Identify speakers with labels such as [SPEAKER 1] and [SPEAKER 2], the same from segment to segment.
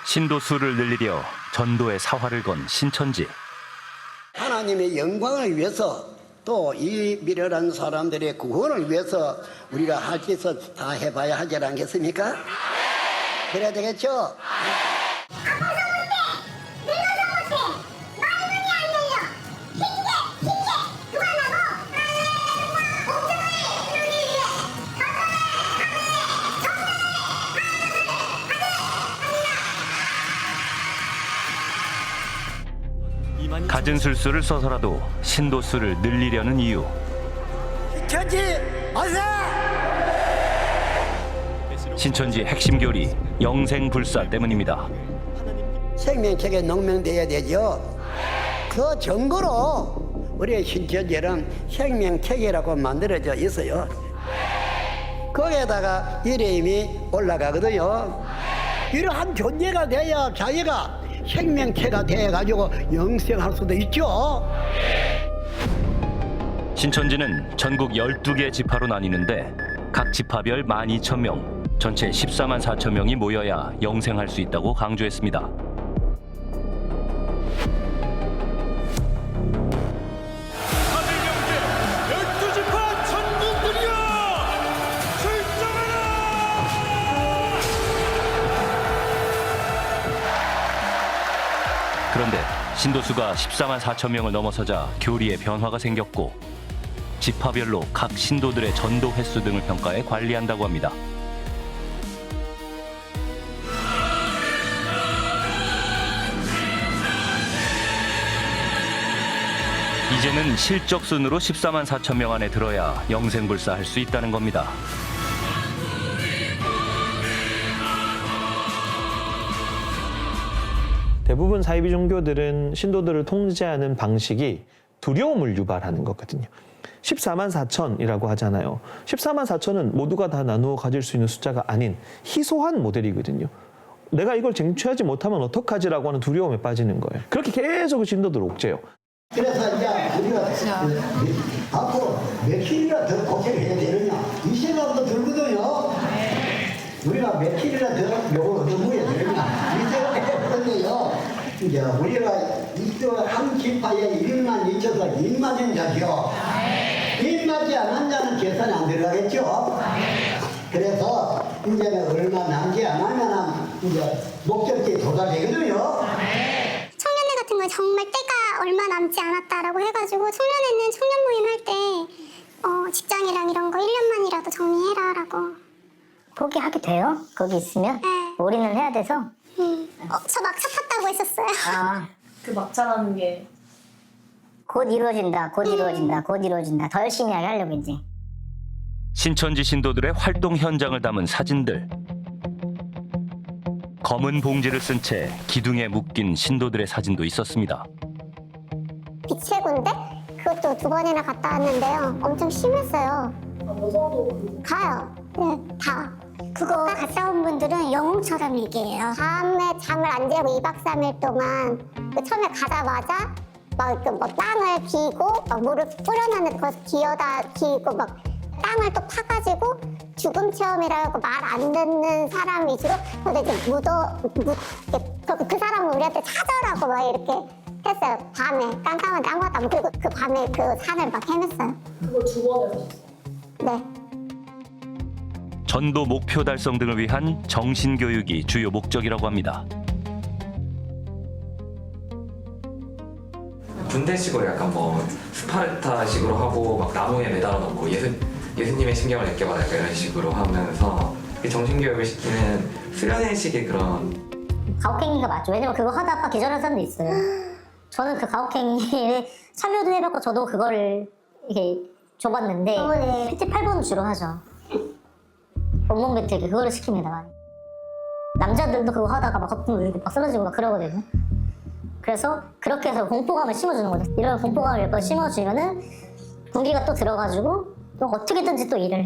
[SPEAKER 1] 신도수를 늘리려 전도의 사활을 건 신천지.
[SPEAKER 2] 하나님의 영광을 위해서 또 이 미련한 사람들의 구원을 위해서 우리가 할 짓을 다 해봐야 하지 않겠습니까? 그래야 되겠죠?
[SPEAKER 1] 갖은 술수를 써서라도 신도수를 늘리려는 이유.
[SPEAKER 2] 천지 어서!
[SPEAKER 1] 신천지 핵심 교리 영생불사 때문입니다.
[SPEAKER 2] 생명책에 농명돼야 되죠. 그 증거로 우리의 신천지는 생명책이라고 만들어져 있어요. 거기에다가 이름이 올라가거든요. 이러한 존재가 돼야 자기가 생명체가 돼가지고 영생할 수도 있죠.
[SPEAKER 1] 신천지는 전국 12개 지파로 나뉘는데 각 지파별 12,000명, 전체 14만 4천 명이 모여야 영생할 수 있다고 강조했습니다. 그런데 신도수가 14만 4천 명을 넘어서자 교리에 변화가 생겼고 지파별로 각 신도들의 전도 횟수 등을 평가해 관리한다고 합니다. 이제는 실적순으로 14만 4천 명 안에 들어야 영생불사할 수 있다는 겁니다.
[SPEAKER 3] 대부분 사이비 종교들은 신도들을 통제하는 방식이 두려움을 유발하는 거거든요. 14만 4천이라고 하잖아요. 14만 4천은 모두가 다 나누어 가질 수 있는 숫자가 아닌 희소한 모델이거든요. 내가 이걸 쟁취하지 못하면 어떡하지라고 하는 두려움에 빠지는 거예요. 그렇게 계속 신도들을 옥죄요.
[SPEAKER 2] 그래서 이제 우리가 앞으로 며칠이나 더 고생해야 되느냐 이 생각도 들거든요. 우리가 며칠이나 더 요걸 얻어먹어야 되느냐 이 생각했거든요. 이제 우리가 한 지파에 일만 있어서 입맞은 자죠. 입맞지 않은 자는 계산이 안 들어가겠죠. 그래서 이제는 얼마 남지 않으면 이제 목적지에 도달되거든요.
[SPEAKER 4] 청년회 같은 거 정말 때가 얼마 남지 않았다라고 해가지고 청년회는 청년 모임 할 때 직장이랑 이런 거 1년만이라도 정리해라라고.
[SPEAKER 5] 포기하게 돼요? 거기 있으면?
[SPEAKER 4] 네.
[SPEAKER 5] 올인을 해야 돼서?
[SPEAKER 4] 저 막차 탔다고 했었어요.
[SPEAKER 5] 아,
[SPEAKER 6] 그 막차라는 게
[SPEAKER 5] 곧 이루어진다, 곧 이루어진다, 곧 이루어진다. 더 열심히 하려고 이제.
[SPEAKER 1] 신천지 신도들의 활동 현장을 담은 사진들. 검은 봉지를 쓴 채 기둥에 묶인 신도들의 사진도 있었습니다.
[SPEAKER 4] 빛의 군대? 그것도 2번이나 갔다 왔는데요. 엄청 심했어요. 가요. 네, 다. 그거 갔다 온 분들은 영웅처럼 얘기해요. 밤에 잠을 안 자고 2박 3일 동안 처음에 가자마자 막 땅을 기고 막 물을 뿌려놨는데 거기서 기어다 기고 막 땅을 또 파가지고 죽음 체험이라고 말 안 듣는 사람 위주로 근데 이제 그 사람은 우리한테 찾아라고 막 이렇게 했어요. 밤에 깜깜한데 아무것도 안 보이고 그 밤에 그 산을 막 헤맸어요.
[SPEAKER 6] 그걸 2번을 하셨어요?
[SPEAKER 4] 네.
[SPEAKER 1] 전도 목표 달성 등을 위한 정신교육이 주요 목적이라고 합니다.
[SPEAKER 7] 군대식으로 약간 뭐 스파르타식으로 하고 막 나무에 매달아 놓고 예수님의 신경을 느껴봐라 약간 이런 식으로 하면서 정신교육을 시키는 수련회식의 그런
[SPEAKER 5] 가혹행위가 맞죠. 왜냐면 그거 하다가 기절한 사람도 있어요. 저는 그 가혹행위에 참여도 해봤고 저도 그거를 이렇게 줘봤는데
[SPEAKER 4] 네.
[SPEAKER 5] PT 8번을 주로 하죠. 온몸 배틀기 그거를 시킵니다. 남자들도 그거 하다가 막 거품 물리고 막 쓰러지고 막 그러거든요. 그래서 그렇게 해서 공포감을 심어주는 거죠. 이런 공포감을 몇 번 심어주면은 군기가 또 들어가지고 또 어떻게든지 또 일을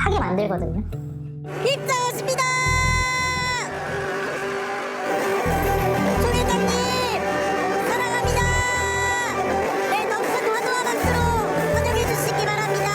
[SPEAKER 5] 하게 만들거든요.
[SPEAKER 4] 입장하십니다. 총회장님 사랑합니다. 네, 넘친 환호와 박수로 환영해 주시기 바랍니다.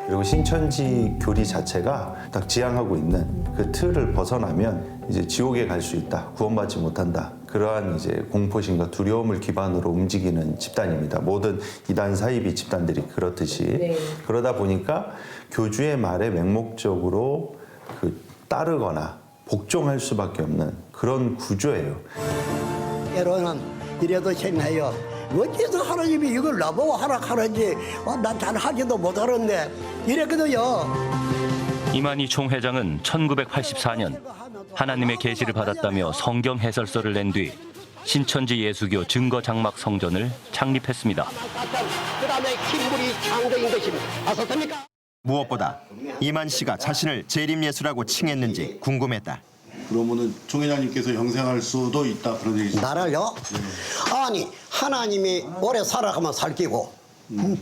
[SPEAKER 8] 그리고 신천지 교리 자체가 딱 지향하고 있는 그 틀을 벗어나면 이제 지옥에 갈 수 있다, 구원받지 못한다. 그러한 이제 공포심과 두려움을 기반으로 움직이는 집단입니다. 모든 이단 사이비 집단들이 그렇듯이. 그러다 보니까 교주의 말에 맹목적으로 따르거나 복종할 수밖에 없는 그런 구조예요.
[SPEAKER 2] 때로는 이래도 생각해요. 어째서 하나님이 이걸 나보고 하라 하는지 난 잘하지도 못하는데 이랬거든요.
[SPEAKER 1] 이만희 총회장은 1984년 하나님의 계시를 받았다며 성경 해설서를 낸 뒤 신천지 예수교 증거 장막 성전을 창립했습니다.
[SPEAKER 2] 그다음에 kim물이 창조인 것입니다. 아셨습니까?
[SPEAKER 9] 무엇보다 이만 씨가 자신을 재림예수라고 칭했는지 궁금했다.
[SPEAKER 10] 그러면은 총 회장님께서 형생할 수도 있다 그런 얘기죠.
[SPEAKER 2] 나를요? 아니 하나님이 오래 살아가면 살기고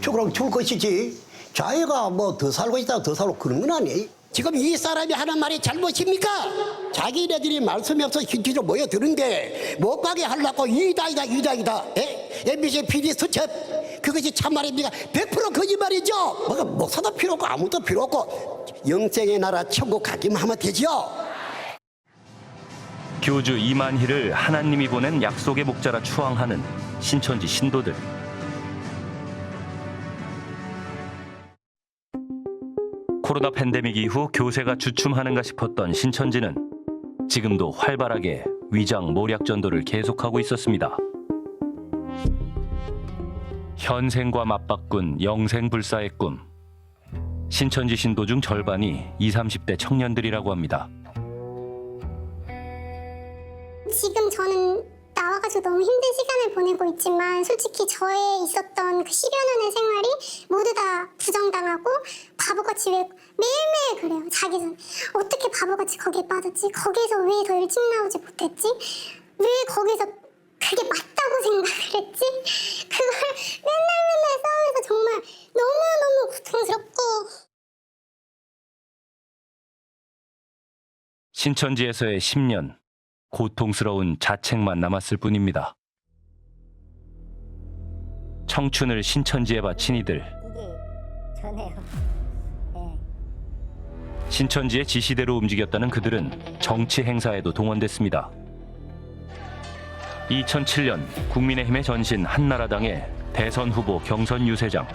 [SPEAKER 2] 그럼 죽을 것이지. 자기가 뭐 더 살고 있다 더 살고 그런 건 아니. 지금 이 사람이 하는 말이 잘못입니까? 자기네들이 말씀이 없어 힌트로 모여드는데 못 가게 하려고 이다이다. MBC PD 수첩 그것이 참말입니까? 100% 거짓말이죠. 뭐가 목사도 필요 없고 아무도 필요 없고 영생의 나라 천국 가기만 하면 되죠.
[SPEAKER 1] 교주 이만희를 하나님이 보낸 약속의 목자라 추앙하는 신천지 신도들. 코로나 팬데믹 이후 교세가 주춤하는가 싶었던 신천지는 지금도 활발하게 위장 모략 전도를 계속하고 있었습니다. 현생과 맞바꾼 영생불사의 꿈. 신천지 신도 중 절반이 20, 30대 청년들이라고 합니다.
[SPEAKER 4] 지금 저는 나와가지고 너무 힘든 시간을 보내고 있지만 솔직히 저에 있었던 그 10여 년의 생활이 모두 다 부정당하고 바보같이 왜 매일매일 그래요. 자기는 어떻게 바보같이 거기에 빠졌지? 거기에서 왜 더 일찍 나오지 못했지? 왜 거기서 그게 맞다고 생각을 했지? 그걸 맨날 싸우면서 정말 너무너무 고통스럽고.
[SPEAKER 1] 신천지에서의 10년. 고통스러운 자책만 남았을 뿐입니다. 청춘을 신천지에 바친 이들.
[SPEAKER 5] 이게 저네요. 네.
[SPEAKER 1] 신천지의 지시대로 움직였다는 그들은 정치 행사에도 동원됐습니다. 2007년 국민의힘의 전신 한나라당의 대선 후보 경선 유세장.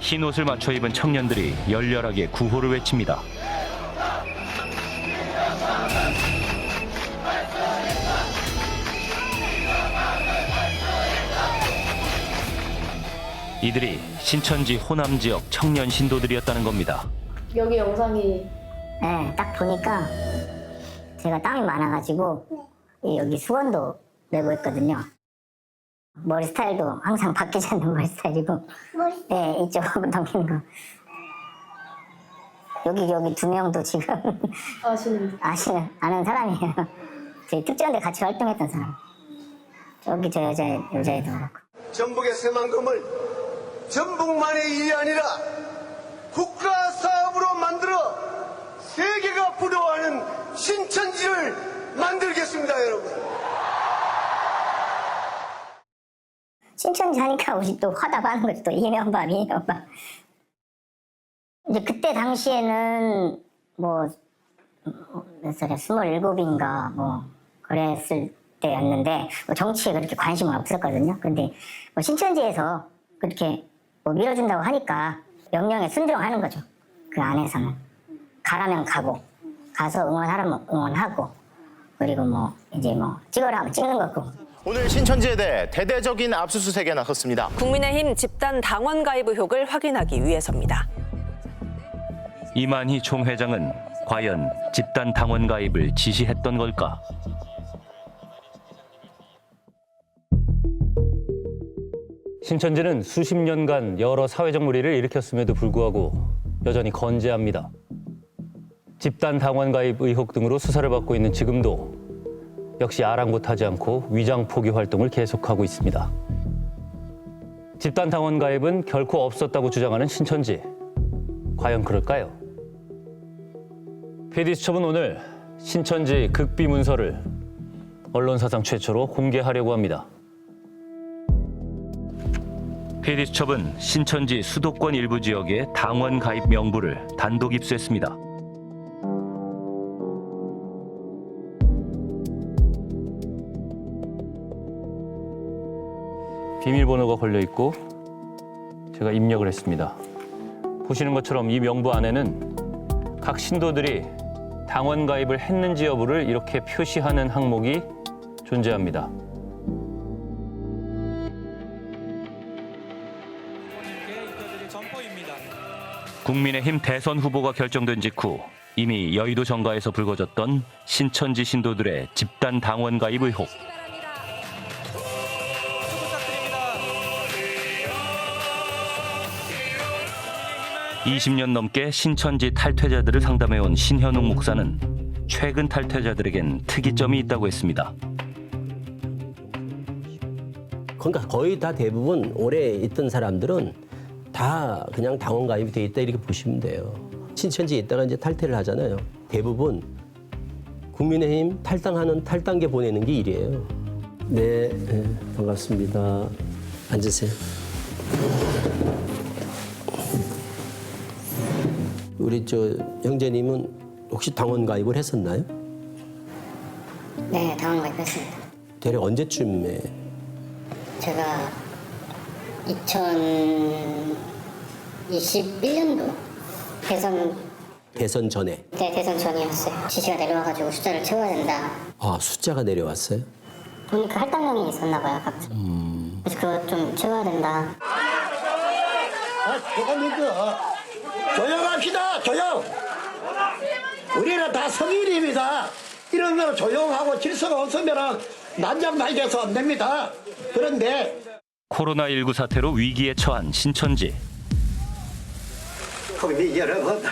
[SPEAKER 1] 흰 옷을 맞춰 입은 청년들이 열렬하게 구호를 외칩니다. 이들이 신천지 호남 지역 청년 신도들이었다는 겁니다.
[SPEAKER 6] 여기 영상이
[SPEAKER 5] 네, 딱 보니까 제가 땀이 많아가지고 여기 수건도 메고 있거든요. 머리 스타일도 항상 바뀌지 않는 머리 스타일이고, 네, 이쪽으로 넘기는 거. 여기 두 명도 지금 아는 사람이에요. 저희 특전대 같이 활동했던 사람. 저기 저 여자애도 그렇고.
[SPEAKER 11] 전북의 새만금을 전북만의 일이 아니라 국가 사업으로 만들어 세계가 부러워하는 신천지를 만들겠습니다, 여러분.
[SPEAKER 5] 신천지 하니까 우리 또 화답하는 거죠. 또 이명박. 이제 그때 당시에는 뭐 몇 살이야? 27인가 뭐 그랬을 때였는데 뭐 정치에 그렇게 관심은 없었거든요. 근데 뭐 신천지에서 그렇게 뭐 밀어준다고 하니까 명령에 순종하는 거죠. 그 안에서는 가라면 가고 가서 응원하라면 응원하고 그리고 뭐 이제 뭐 찍으라 하면 찍는 거고.
[SPEAKER 9] 오늘 신천지에 대해 대대적인 압수수색에 나섰습니다.
[SPEAKER 12] 국민의힘 집단 당원 가입 의혹을 확인하기 위해서입니다.
[SPEAKER 1] 이만희 총회장은 과연 집단 당원 가입을 지시했던 걸까?
[SPEAKER 13] 신천지는 수십 년간 여러 사회적 물의를 일으켰음에도 불구하고 여전히 건재합니다. 집단 당원 가입 의혹 등으로 수사를 받고 있는 지금도 역시 아랑곳하지 않고 위장 포기 활동을 계속하고 있습니다. 집단 당원 가입은 결코 없었다고 주장하는 신천지. 과연 그럴까요? PD수첩은 오늘 신천지 극비 문서를 언론사상 최초로 공개하려고 합니다.
[SPEAKER 1] PD수첩은 신천지 수도권 일부 지역의 당원 가입 명부를 단독 입수했습니다.
[SPEAKER 13] 비밀번호가 걸려 있고 제가 입력을 했습니다. 보시는 것처럼 이 명부 안에는 각 신도들이 당원 가입을 했는지 여부를 이렇게 표시하는 항목이 존재합니다.
[SPEAKER 1] 국민의힘 대선 후보가 결정된 직후 이미 여의도 정가에서 불거졌던 신천지 신도들의 집단 당원 가입 의혹. 20년 넘게 신천지 탈퇴자들을 상담해온 신현웅 목사는 최근 탈퇴자들에겐 특이점이 있다고 했습니다.
[SPEAKER 14] 그러니까 거의 다 대부분 오래 있던 사람들은 다 그냥 당원 가입이 돼 있다 이렇게 보시면 돼요. 신천지에 있다가 이제 탈퇴를 하잖아요. 대부분 국민의힘 탈당하는 탈당계 보내는 게 일이에요. 네, 반갑습니다. 앉으세요. 우리 형제님은 혹시 당원 가입을 했었나요?
[SPEAKER 5] 네, 당원 가입했습니다.
[SPEAKER 14] 대략 언제쯤에?
[SPEAKER 5] 제가 2021년도
[SPEAKER 14] 대선 전에?
[SPEAKER 5] 네, 대선 전이었어요. 지시가 내려와가지고 숫자를 채워야 된다.
[SPEAKER 14] 아, 숫자가 내려왔어요?
[SPEAKER 5] 보니까 할당량이 있었나 봐요, 각자. 그래서 그거 좀 채워야 된다.
[SPEAKER 2] 조용합시다. 조용. 우리는 다 성인입니다. 이런 거 조용하고 질서가 없으면 난장 발견해서 안 됩니다. 그런데
[SPEAKER 1] 코로나19 사태로 위기에 처한 신천지.
[SPEAKER 2] 국민 여러분,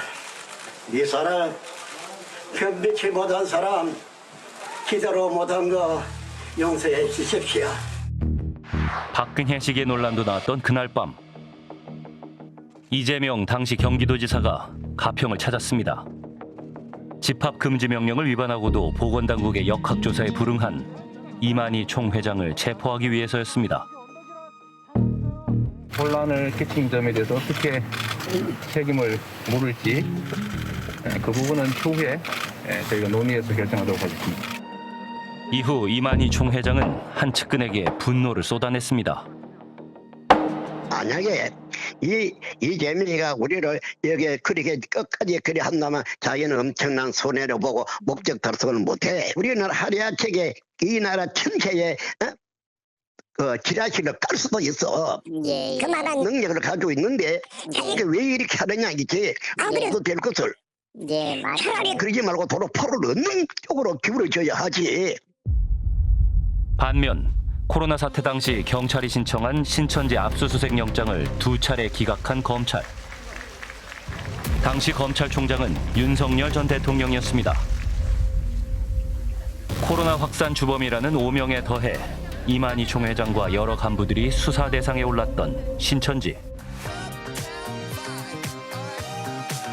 [SPEAKER 2] 이 사람 편비치 못한 사람 기대로 못한 거 용서해 주십시오.
[SPEAKER 1] 박근혜식의 논란도 나왔던 그날 밤. 이재명 당시 경기도지사가 가평을 찾았습니다. 집합 금지 명령을 위반하고도 보건당국의 역학조사에 불응한 이만희 총회장을 체포하기 위해서였습니다.
[SPEAKER 15] 혼란을 끼친 점에 대해서 어떻게 책임을 물을지 그 부분은 추후에 저희가 논의해서 결정하도록 하겠습니다.
[SPEAKER 1] 이후 이만희 총회장은 한 측근에게 분노를 쏟아냈습니다.
[SPEAKER 16] 만약에 이재명이가 우리를 여기에 그렇게 끝까지 그리 한다면 자기는 엄청난 손해를 보고 목적 달성을 못해. 우리는 하루아침에 이 나라 전체에 그 지라시를 깔 수도 있어.
[SPEAKER 4] 예. 그만한
[SPEAKER 16] 능력을 가지고 있는데 이게 왜 이렇게 하느냐 이게 그래도 될 것을.
[SPEAKER 4] 예, 맞아요.
[SPEAKER 16] 차라리 그러지 말고 도로 포를 얻는 쪽으로 기울어져야 하지.
[SPEAKER 1] 반면 코로나 사태 당시 경찰이 신청한 신천지 압수수색 영장을 2차례 기각한 검찰. 당시 검찰총장은 윤석열 전 대통령이었습니다. 코로나 확산 주범이라는 오명에 더해 이만희 총회장과 여러 간부들이 수사 대상에 올랐던 신천지.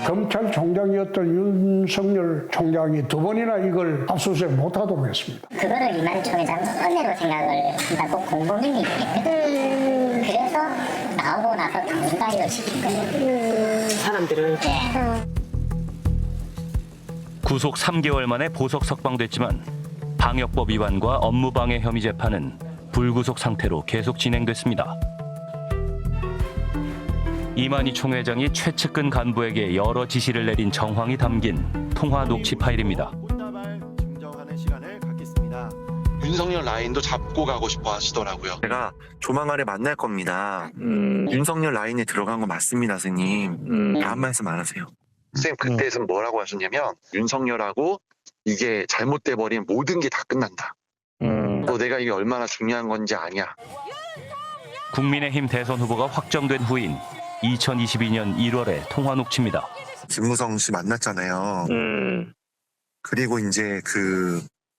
[SPEAKER 17] 검찰총장이었던 윤석열 총장이 2번이나 이걸 압수수색 못하도록 했습니다.
[SPEAKER 5] 그거를 이만희 총회장 은혜로 생각을 한다. 꼭 공범이니까. 그래서 나오고 나서 당원 가입을 시킨 거예요.
[SPEAKER 14] 사람들을.
[SPEAKER 5] 네.
[SPEAKER 1] 구속 3개월 만에 보석 석방됐지만 방역법 위반과 업무방해 혐의 재판은 불구속 상태로 계속 진행됐습니다. 이만희 총회장이 최측근 간부에게 여러 지시를 내린 정황이 담긴 통화 녹취 파일입니다.
[SPEAKER 18] 윤석열 라인도 잡고 가고 싶어 하시더라고요. 제가 조만간에 만날 겁니다. 윤석열 라인에 들어간 거 맞습니다, 선생님. 한 말씀 안 하세요. 선생님 그때는 뭐라고 하셨냐면 윤석열하고 이게 잘못돼버린 모든 게 다 끝난다. 너 내가 이게 얼마나 중요한 건지 아냐.
[SPEAKER 1] 국민의힘 대선 후보가 확정된 후인 2022년 1월의 통화 녹취입니다.
[SPEAKER 18] 김무성 씨 만났잖아요. 그리고 이제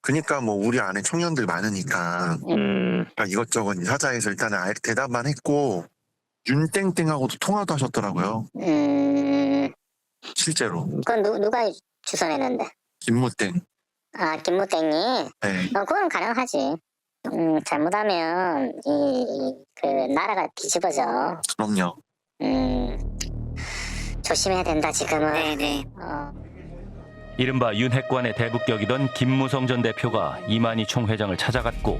[SPEAKER 18] 그니까 뭐 우리 안에 청년들 많으니까 그러니까 이것저것 사자에서 일단은 대답만 했고 윤땡땡하고도 통화도 하셨더라고요. 실제로.
[SPEAKER 5] 그건 누가 주선했는데?
[SPEAKER 18] 김무땡.
[SPEAKER 5] 아, 김무땡이?
[SPEAKER 18] 네.
[SPEAKER 5] 그건 가능하지. 잘못하면 그 나라가 뒤집어져.
[SPEAKER 18] 그럼요.
[SPEAKER 5] 조심해야 된다 지금은. 네네.
[SPEAKER 1] 이른바 윤핵관의 대북격이던 김무성 전 대표가 이만희 총회장을 찾아갔고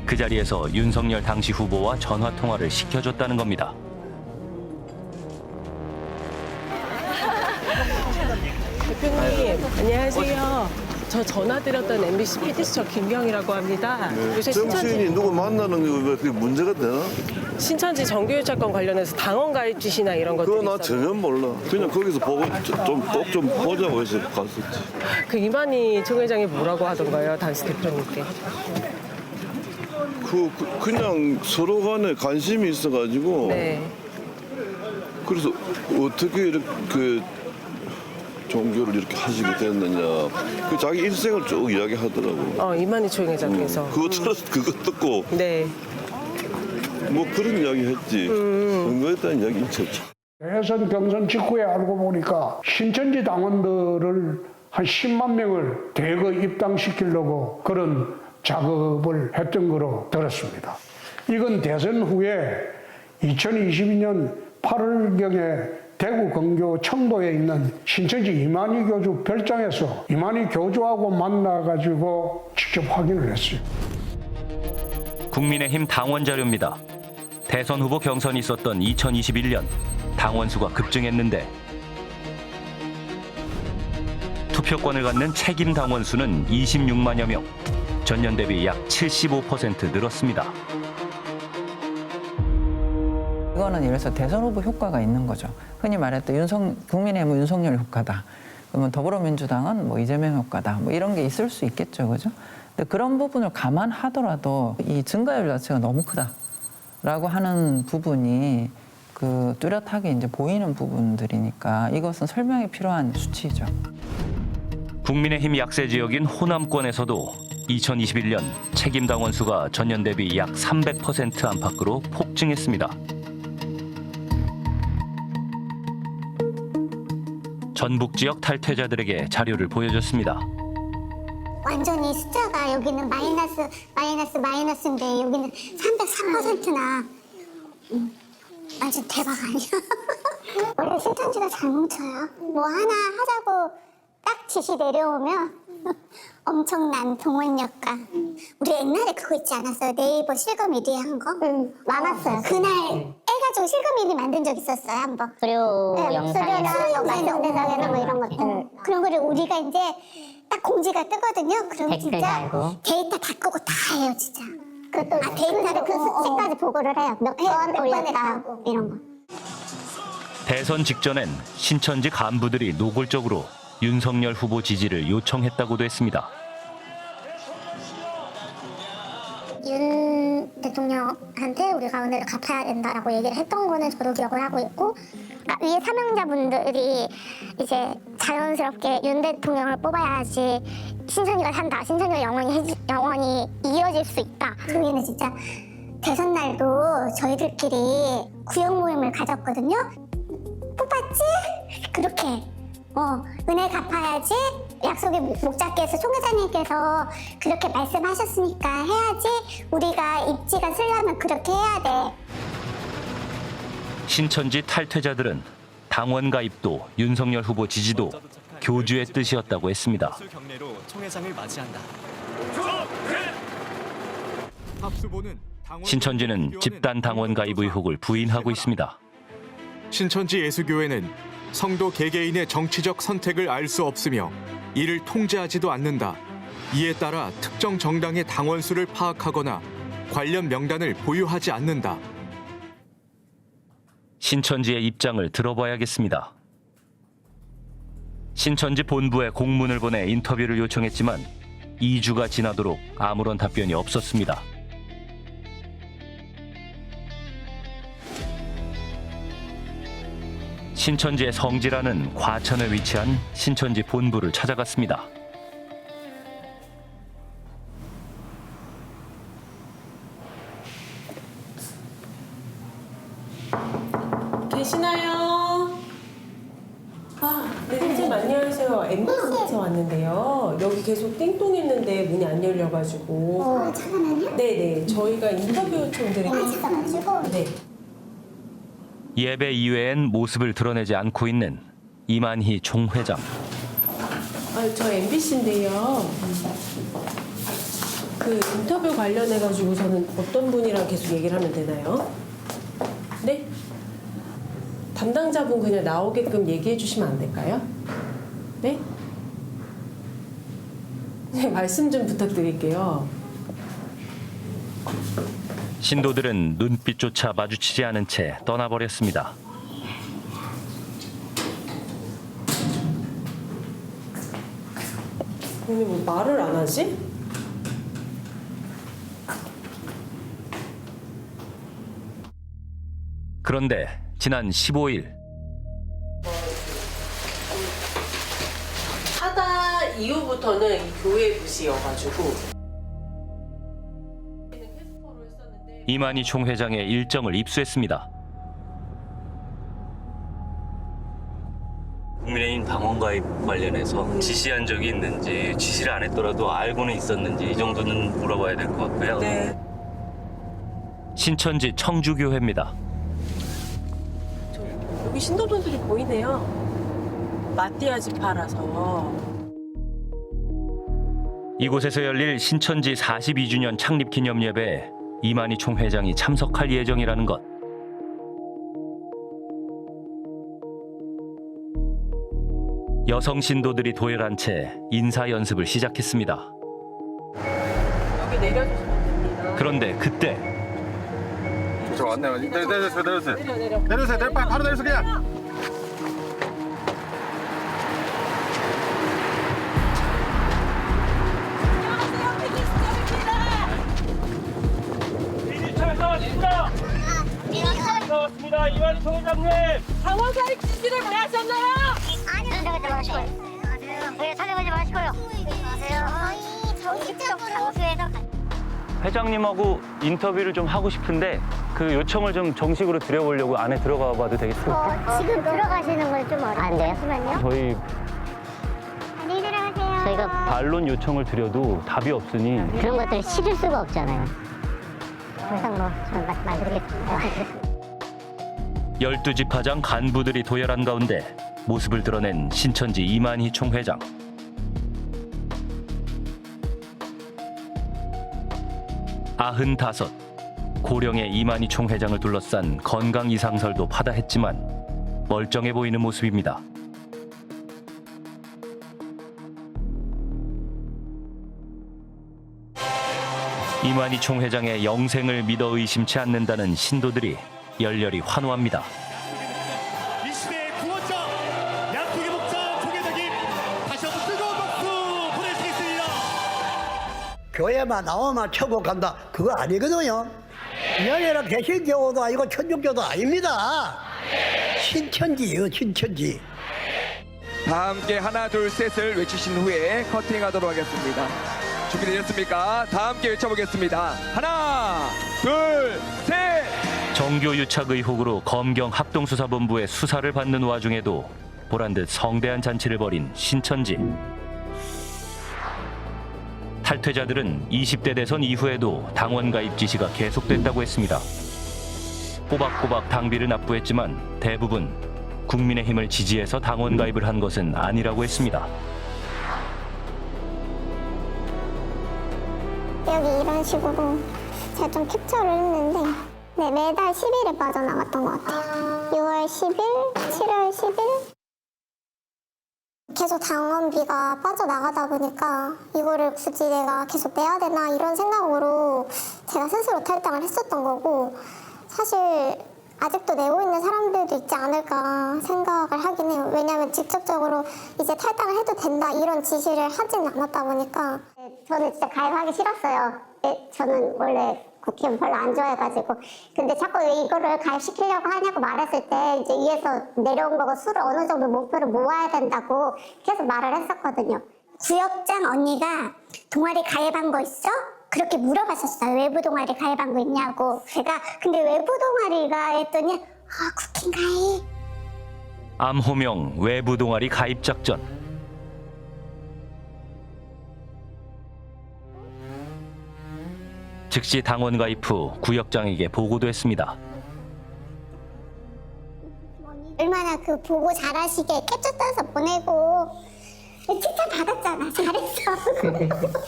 [SPEAKER 1] 그 자리에서 윤석열 당시 후보와 전화통화를 시켜줬다는 겁니다.
[SPEAKER 19] 대표님, 안녕하세요. 저 전화드렸던 MBC PD수첩 김경이라고 합니다. 요새
[SPEAKER 20] 정치인이 누구 만나는 게 그게 문제가 되나?
[SPEAKER 19] 신천지 정교육 사건 관련해서 당원 가입 지시나 이런 것들이
[SPEAKER 20] 그거 나 전혀 몰라. 그냥 거기서 보고 꼭 좀 보자고 해서 갔었지.
[SPEAKER 19] 그 이만희 총회장이 뭐라고 하던가요, 당시 대표님께?
[SPEAKER 20] 그냥 서로 간에 관심이 있어가지고.
[SPEAKER 19] 네.
[SPEAKER 20] 그래서 어떻게 이렇게 종교를 이렇게 하시게 됐느냐. 그 자기 일생을 쭉 이야기하더라고.
[SPEAKER 19] 이만희 총회장께서.
[SPEAKER 20] 그거 들어서 그거 듣고.
[SPEAKER 19] 네.
[SPEAKER 20] 뭐 그런 이야기 했지. 그거에 대한 이야기 있었죠.
[SPEAKER 17] 대선 경선 직후에 알고 보니까 신천지 당원들을 한 10만 명을 대거 입당시키려고 그런 작업을 했던 거로 들었습니다. 이건 대선 후에 2022년 8월경에 대구 근교 청도에 있는 신천지 이만희 교주 별장에서 이만희 교주하고 만나가지고 직접 확인을 했어요.
[SPEAKER 1] 국민의힘 당원 자료입니다. 대선 후보 경선이 있었던 2021년 당원 수가 급증했는데 투표권을 갖는 책임 당원 수는 26만여 명, 전년 대비 약 75% 늘었습니다.
[SPEAKER 21] 이거는 예를 들어서 대선 후보 효과가 있는 거죠. 흔히 말했던 국민의힘은 윤석열 효과다. 그러면 더불어민주당은 뭐 이재명 효과다. 뭐 이런 게 있을 수 있겠죠, 그죠? 근데 그런 부분을 감안하더라도 이 증가율 자체가 너무 크다라고 하는 부분이 그 뚜렷하게 이제 보이는 부분들이니까 이것은 설명이 필요한 수치죠.
[SPEAKER 1] 국민의힘 약세 지역인 호남권에서도 2021년 책임 당원 수가 전년 대비 약 300% 안팎으로 폭증했습니다. 전북 지역 탈퇴자들에게 자료를 보여줬습니다.
[SPEAKER 4] 완전히 숫자가 여기는 마이너스인데 여기는 304%나 완전 대박 아니야? 원래 신천지가 잘 뭉쳐요. 뭐 하나 하자고 딱 지시 내려오면 엄청난 동원력과 우리 옛날에 그거 있지 않았어요? 네이버 실검 1위 한 거? 많았어요. 그날 해가지고 실검 1위 만든 적 있었어요, 한 번.
[SPEAKER 5] 수료 영상이나
[SPEAKER 4] 영상이나 뭐 이런 것들. 그런 거를 우리가 이제 딱 공지가 뜨거든요. 그럼 진짜 데이터 다 끄고 다 해요, 진짜. 데이터를 그 수치까지 보고를 해요. 몇 번 했다 이런 거.
[SPEAKER 1] 대선 직전엔 신천지 간부들이 노골적으로 윤석열 후보 지지를 요청했다고도 했습니다.
[SPEAKER 4] 윤 대통령한테 우리가 오늘 갚아야 된다라고 얘기를 했던 거는 저도 기억을 하고 있고, 그러니까 위에 사명자분들이 이제 자연스럽게 윤 대통령을 뽑아야지 신천지가 산다, 신천지가 영원히 이어질 수 있다. 저희는 진짜 대선 날도 저희들끼리 구역 모임을 가졌거든요. 뽑았지? 그렇게 은혜 갚아야지, 약속에 못 잡게 해서 송 회장님께서 그렇게 말씀하셨으니까 해야지, 우리가 입지가 쓰려면 그렇게 해야 돼.
[SPEAKER 1] 신천지 탈퇴자들은 당원 가입도 윤석열 후보 지지도 교주의 뜻이었다고 했습니다. 신천지는 집단 당원 가입 의혹을 부인하고 있습니다.
[SPEAKER 22] 신천지 예수교회는 성도 개개인의 정치적 선택을 알 수 없으며 이를 통제하지도 않는다. 이에 따라 특정 정당의 당원 수를 파악하거나 관련 명단을 보유하지 않는다.
[SPEAKER 1] 신천지의 입장을 들어봐야겠습니다. 신천지 본부에 공문을 보내 인터뷰를 요청했지만 2주가 지나도록 아무런 답변이 없었습니다. 신천지의 성지라는 과천에 위치한 신천지 본부를 찾아갔습니다.
[SPEAKER 19] 계시나요? 네, 선생님 안녕하세요. MBC에서 왔는데요. 여기 계속 띵동했는데 문이 안 열려가지고.
[SPEAKER 4] 잠깐만요.
[SPEAKER 19] 네네. 저희가 인터뷰 요청 드릴게요.
[SPEAKER 4] 있어가지고.
[SPEAKER 19] 네.
[SPEAKER 1] 예배 이외엔 모습을 드러내지 않고 있는 이만희 총회장.
[SPEAKER 19] 저 MBC인데요. 그 인터뷰 관련해가지고서는 어떤 분이랑 계속 얘기를 하면 되나요? 네? 담당자분 그냥 나오게끔 얘기해 주시면 안 될까요? 네? 네, 말씀 좀 부탁드릴게요.
[SPEAKER 1] 신도들은 눈빛조차 마주치지 않은 채 떠나버렸습니다.
[SPEAKER 19] 근데 뭐 말을 안 하지?
[SPEAKER 1] 그런데 지난 15일
[SPEAKER 19] 하다 이후부터는 이 교회 부시여가지고
[SPEAKER 1] 이만희 총회장의 일정을 입수했습니다.
[SPEAKER 3] 국민의힘 당원 가입 관련해서 지시한 적이 있는지, 지시를 안 했더라도 알고는 있었는지 이 정도는 물어봐야 될 것 같고요.
[SPEAKER 19] 네.
[SPEAKER 1] 신천지 청주교회입니다.
[SPEAKER 19] 여기 신도분들이 보이네요. 마띠아지 팔아서.
[SPEAKER 1] 이곳에서 열릴 신천지 42주년 창립 기념 예배에 이만희 총회장이 참석할 예정이라는 것. 여성 신도들이 도열한 채 인사 연습을 시작했습니다.
[SPEAKER 19] 여기 내려주시면 됩니다.
[SPEAKER 1] 그런데 그때
[SPEAKER 20] 저 왔네요. 내려주세요.
[SPEAKER 19] 내려.
[SPEAKER 20] 내려주세요. 바로 내려주세요. 그냥.
[SPEAKER 3] 반갑습니다. 이만희 총회장님.
[SPEAKER 19] 당원 가입 지시를 왜 하셨나요?
[SPEAKER 4] 아니요. 찾아가지 마시고요. 네, 찾아가지 마시고요. 저희 직접 장소에서
[SPEAKER 13] 회장님하고 인터뷰를 좀 하고 싶은데 그 요청을 좀 정식으로 드려보려고 안에 들어가 봐도 되겠어요?
[SPEAKER 4] 지금 들어가시는 건 좀 어려워요.
[SPEAKER 5] 안 돼요?
[SPEAKER 4] 잠시만요.
[SPEAKER 13] 저희
[SPEAKER 4] 안녕히 들어가세요.
[SPEAKER 5] 저희가
[SPEAKER 13] 반론 요청을 드려도 답이 없으니
[SPEAKER 5] 그런 것들을 실을 수가 없잖아요. 항상 저는 말씀드리겠습니다.
[SPEAKER 1] 12지파장 간부들이 도열한 가운데 모습을 드러낸 신천지 이만희 총회장. 아흔다섯, 고령의 이만희 총회장을 둘러싼 건강 이상설도 파다했지만 멀쩡해 보이는 모습입니다. 이만희 총회장의 영생을 믿어 의심치 않는다는 신도들이 열렬히 환호합니다.
[SPEAKER 11] 이 시대의 구원자 양국의 목자 총회장님 다시 한번 뜨거운 박수 보내시겠습니다.
[SPEAKER 2] 교회만 나오면 천국 간다 그거 아니거든요. 연예라 개신교도 아니고 천주교도 아닙니다. 신천지예요, 신천지.
[SPEAKER 7] 다 함께 하나 둘 셋을 외치신 후에 커팅하도록 하겠습니다. 준비되셨습니까? 다 함께 외쳐보겠습니다. 하나 둘 셋.
[SPEAKER 1] 정교 유착 의혹으로 검경 합동수사본부의 수사를 받는 와중에도 보란듯 성대한 잔치를 벌인 신천지. 탈퇴자들은 20대 대선 이후에도 당원 가입 지시가 계속됐다고 했습니다. 꼬박꼬박 당비를 납부했지만 대부분 국민의힘을 지지해서 당원 가입을 한 것은 아니라고 했습니다.
[SPEAKER 4] 여기 이런 식으로 제가 좀 캡처를 했는데 네, 매달 10일에 빠져나갔던 것 같아요. 6월 10일, 7월 10일 계속 당원비가 빠져나가다 보니까 이거를 굳이 내가 계속 내야 되나 이런 생각으로 제가 스스로 탈당을 했었던 거고 사실 아직도 내고 있는 사람들도 있지 않을까 생각을 하긴 해요. 왜냐하면 직접적으로 이제 탈당을 해도 된다 이런 지시를 하진 않았다 보니까 저는 진짜 가입하기 싫었어요. 저는 원래 국회의원 별로 안 좋아해가지고 근데 자꾸 이거를 가입시키려고 하냐고 말했을 때 이제 위에서 내려온 거고 수를 어느 정도 목표를 모아야 된다고 계속 말을 했었거든요. 구역장 언니가 동아리 가입한 거 있어? 그렇게 물어봤었어요. 외부 동아리 가입한 거 있냐고. 제가 근데 외부 동아리가 했더니 쿠킹 가입.
[SPEAKER 1] 암호명 외부 동아리 가입 작전. 즉시 당원 가입 후 구역장에게 보고도 했습니다.
[SPEAKER 4] 얼마나 그 보고 잘하시게 캡처 따서 보내고 칭찬 받았잖아. 잘했어.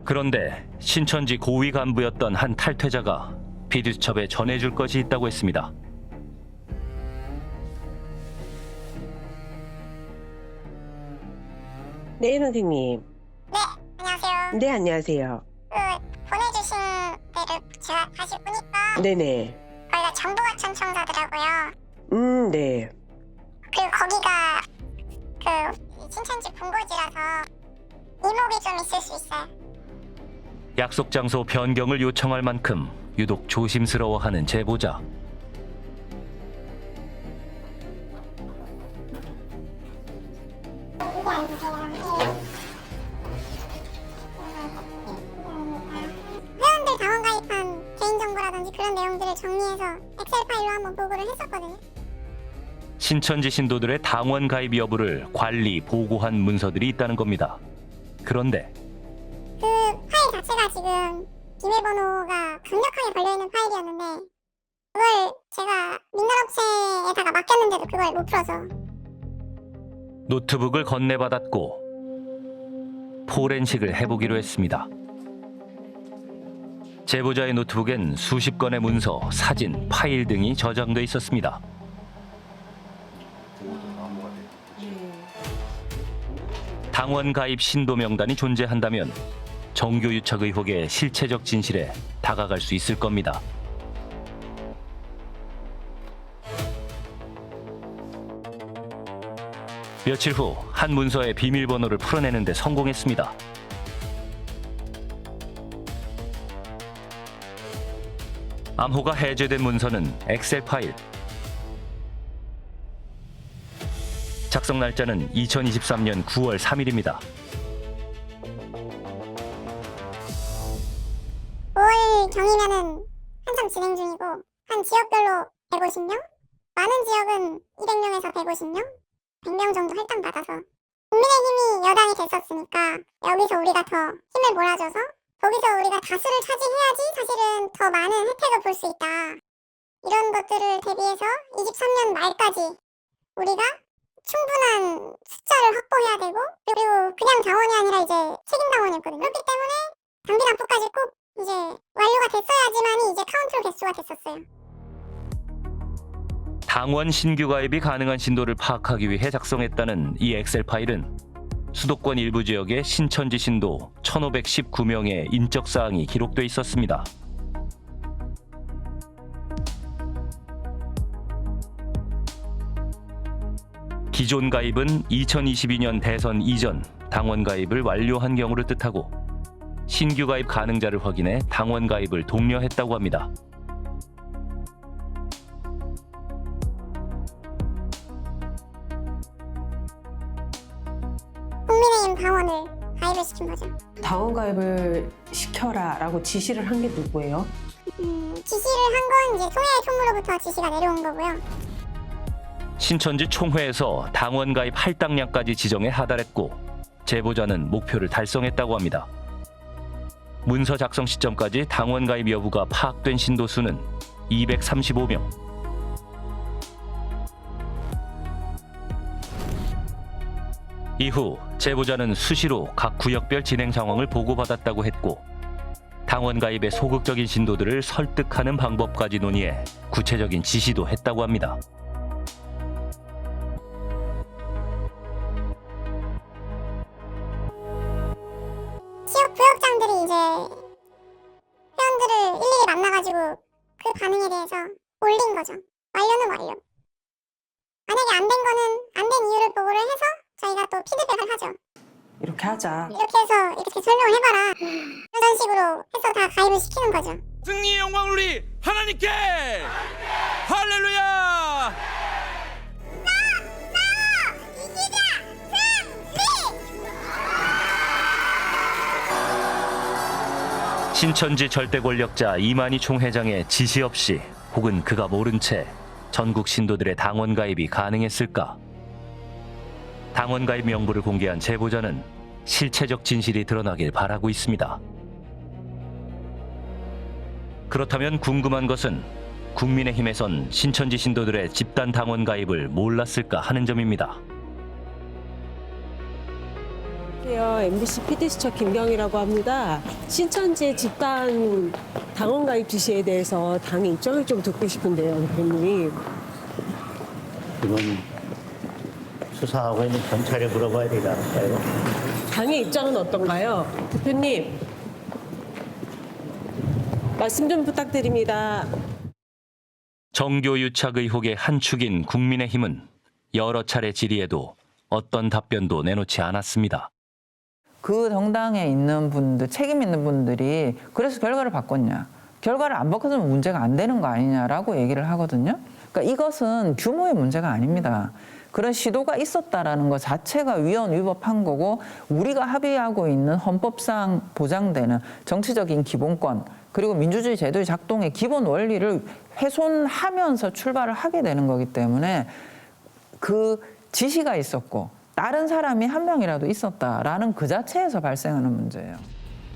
[SPEAKER 1] 그런데 신천지 고위 간부였던 한 탈퇴자가 비두첩에 전해줄 것이 있다고 했습니다.
[SPEAKER 8] 네, 선생님.
[SPEAKER 4] 네, 안녕하세요.
[SPEAKER 8] 네, 안녕하세요.
[SPEAKER 4] 보내주신 데를 제가 다시 보니까
[SPEAKER 8] 네네.
[SPEAKER 4] 거기가 정보과천 청사더라고요.
[SPEAKER 8] 네.
[SPEAKER 4] 그리고 거기가 그 신천지 본고지라서 이목이 좀 있을 수 있어요.
[SPEAKER 1] 약속 장소 변경을 요청할 만큼 유독 조심스러워하는 제보자.
[SPEAKER 4] 회원들 당원 가입한 개인정보라든지 그런 내용들을 정리해서 엑셀 파일로 한번 보고를 했었거든요.
[SPEAKER 1] 신천지 신도들의 당원 가입 여부를 관리, 보고한 문서들이 있다는 겁니다. 그런데
[SPEAKER 4] 그 파일 자체가 지금 비밀번호가 강력하게 걸려있는 파일이었는데 그걸 제가 민간업체에다가 맡겼는데도 그걸 못 풀어서
[SPEAKER 1] 노트북을 건네받았고 포렌식을 해보기로 했습니다. 제보자의 노트북엔 수십 건의 문서, 사진, 파일 등이 저장돼 있었습니다. 당원 가입 신도 명단이 존재한다면 정교 유착 의혹의 실체적 진실에 다가갈 수 있을 겁니다. 며칠 후 한 문서의 비밀번호를 풀어내는 데 성공했습니다. 암호가 해제된 문서는 엑셀 파일. 작성 날짜는 2023년 9월 3일입니다.
[SPEAKER 4] 5월 경이면은 한참 진행 중이고 한 지역별로 150명? 많은 지역은 200명에서 150명? 100명 정도 할당받아서 국민의힘이 여당이 됐었으니까 여기서 우리가 더 힘을 몰아줘서 거기서 우리가 다수를 차지해야지 사실은 더 많은 혜택을 볼 수 있다. 이런 것들을 대비해서 23년 말까지 우리가 충분한 숫자를 확보해야 되고 그리고 그냥 당원이 아니라 이제 책임 당원이었거든요. 그렇기 때문에 당비 납부까지 꼭 이제 완료가 됐어야지만이 이제 카운트로 개수가 됐었어요.
[SPEAKER 1] 당원 신규 가입이 가능한 신도를 파악하기 위해 작성했다는 이 엑셀 파일은 수도권 일부 지역의 신천지 신도 1,519명의 인적 사항이 기록돼 있었습니다. 기존 가입은 2022년 대선 이전 당원 가입을 완료한 경우를 뜻하고 신규 가입 가능자를 확인해 당원 가입을 독려했다고 합니다.
[SPEAKER 4] 국민의힘 당원을 가입을 시킨 거죠.
[SPEAKER 19] 당원 가입을 시켜라라고 지시를 한 게 누구예요?
[SPEAKER 4] 지시를 한 건 이제 총회 총무로부터 지시가 내려온 거고요.
[SPEAKER 1] 신천지 총회에서 당원 가입 할당량까지 지정해 하달했고 제보자는 목표를 달성했다고 합니다. 문서 작성 시점까지 당원 가입 여부가 파악된 신도 수는 235명. 이후 제보자는 수시로 각 구역별 진행 상황을 보고받았다고 했고 당원 가입의 소극적인 신도들을 설득하는 방법까지 논의해 구체적인 지시도 했다고 합니다.
[SPEAKER 4] 지역 부역장들이 이제 회원들을 일일이 만나가지고 그 반응에 대해서 올린 거죠. 완료는 완료. 만약에 안 된 거는 안 된 이유를 보고를 해서 저희가 또 피드백을 하죠.
[SPEAKER 19] 이렇게 하자.
[SPEAKER 4] 이렇게 해서 이렇게 설명을 해봐라. 이런 식으로 해서 다 가입을 시키는 거죠.
[SPEAKER 7] 승리의 영광을 우리 하나님께 할렐루야.
[SPEAKER 1] 신천지 절대 권력자 이만희 총회장의 지시 없이 혹은 그가 모른 채 전국 신도들의 당원 가입이 가능했을까? 당원 가입 명부를 공개한 제보자는 실체적 진실이 드러나길 바라고 있습니다. 그렇다면 궁금한 것은 국민의힘에선 신천지 신도들의 집단 당원 가입을 몰랐을까 하는 점입니다.
[SPEAKER 19] 안녕하세요. MBC PD수첩 김경이라고 합니다. 신천지 집단 당원 가입 지시에 대해서 당의 입장을 좀 듣고 싶은데요, 대표님.
[SPEAKER 6] 이건 수사하고 있는 경찰에 물어봐야 되지 않을까요?
[SPEAKER 19] 당의 입장은 어떤가요? 대표님, 말씀 좀 부탁드립니다.
[SPEAKER 1] 정교 유착 의혹의 한 축인 국민의힘은 여러 차례 질의에도 어떤 답변도 내놓지 않았습니다.
[SPEAKER 21] 그 정당에 있는 분들, 책임 있는 분들이 그래서 결과를 바꿨냐. 결과를 안 바꿔주면 문제가 안 되는 거 아니냐라고 얘기를 하거든요. 그러니까 이것은 규모의 문제가 아닙니다. 그런 시도가 있었다라는 것 자체가 위헌 위법한 거고 우리가 합의하고 있는 헌법상 보장되는 정치적인 기본권 그리고 민주주의 제도의 작동의 기본 원리를 훼손하면서 출발을 하게 되는 거기 때문에 그 지시가 있었고 다른 사람이 한 명이라도 있었다라는 그 자체에서 발생하는 문제예요.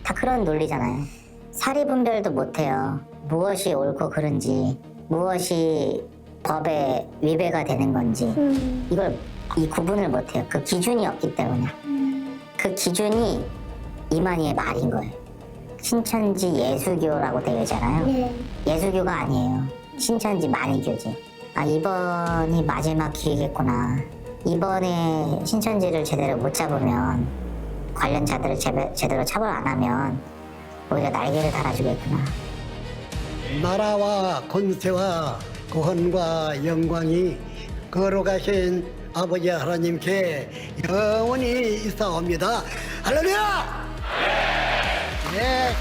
[SPEAKER 5] 다 그런 논리잖아요. 사리 분별도 못해요. 무엇이 옳고 그른지, 무엇이 법에 위배가 되는 건지 이 구분을 못해요. 그 기준이 없기 때문에. 그 기준이 이만희의 말인 거예요. 신천지 예수교라고 되어 있잖아요. 네. 예수교가 아니에요. 신천지 만이교지. 아, 이번이 마지막 기회겠구나. 이번에 신천지를 제대로 못 잡으면 관련 자들을 제대로 처벌 안 하면 오히려 날개를 달아주겠구나.
[SPEAKER 2] 나라와 권세와 구원과 영광이 걸어가신 아버지 하나님께 영원히 있사옵니다. 할렐루야! 네.